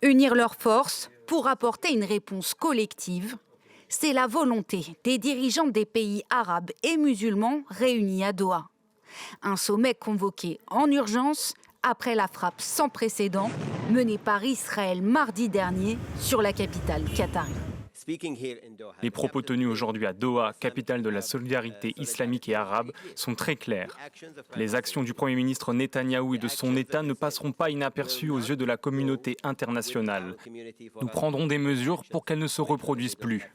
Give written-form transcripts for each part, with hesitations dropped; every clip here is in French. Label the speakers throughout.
Speaker 1: Unir leurs forces pour apporter une réponse collective, c'est la volonté des dirigeants des pays arabes et musulmans réunis à Doha. Un sommet convoqué en urgence après la frappe sans précédent menée par Israël mardi dernier sur la capitale qatari.
Speaker 2: Les propos tenus aujourd'hui à Doha, capitale de la solidarité islamique et arabe, sont très clairs. Les actions du Premier ministre Netanyahou et de son État ne passeront pas inaperçues aux yeux de la communauté internationale. Nous prendrons des mesures pour qu'elles ne se reproduisent plus.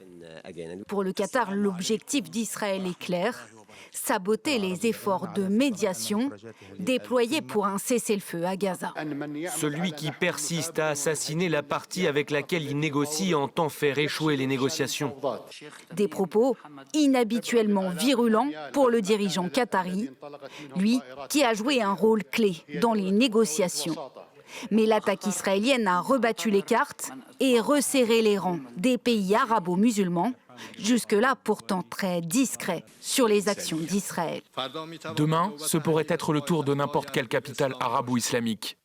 Speaker 1: Pour le Qatar, l'objectif d'Israël est clair. Saboter les efforts de médiation déployés pour un cessez-le-feu à Gaza.
Speaker 3: Celui qui persiste à assassiner la partie avec laquelle il négocie entend faire échouer les négociations.
Speaker 1: Des propos inhabituellement virulents pour le dirigeant qatari, lui qui a joué un rôle clé dans les négociations. Mais l'attaque israélienne a rebattu les cartes et resserré les rangs des pays arabo-musulmans, jusque-là pourtant très discrets sur les actions d'Israël.
Speaker 4: Demain, ce pourrait être le tour de n'importe quelle capitale arabo-islamique.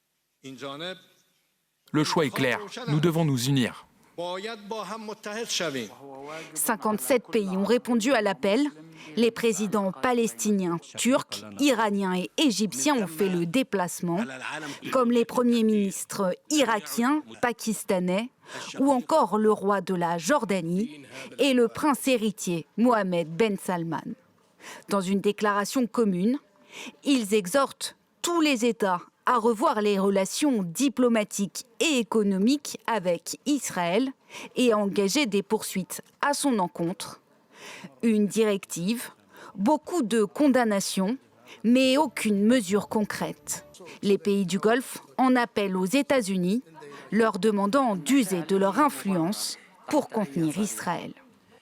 Speaker 4: Le choix est clair, nous devons nous unir.
Speaker 1: 57 pays ont répondu à l'appel. Les présidents palestiniens, turcs, iraniens et égyptiens ont fait le déplacement, comme les premiers ministres irakiens, pakistanais ou encore le roi de la Jordanie et le prince héritier Mohamed Ben Salman. Dans une déclaration commune, ils exhortent tous les États à revoir les relations diplomatiques et économiques avec Israël et à engager des poursuites à son encontre. Une directive, beaucoup de condamnations, mais aucune mesure concrète. Les pays du Golfe en appellent aux États-Unis, leur demandant d'user de leur influence pour contenir Israël.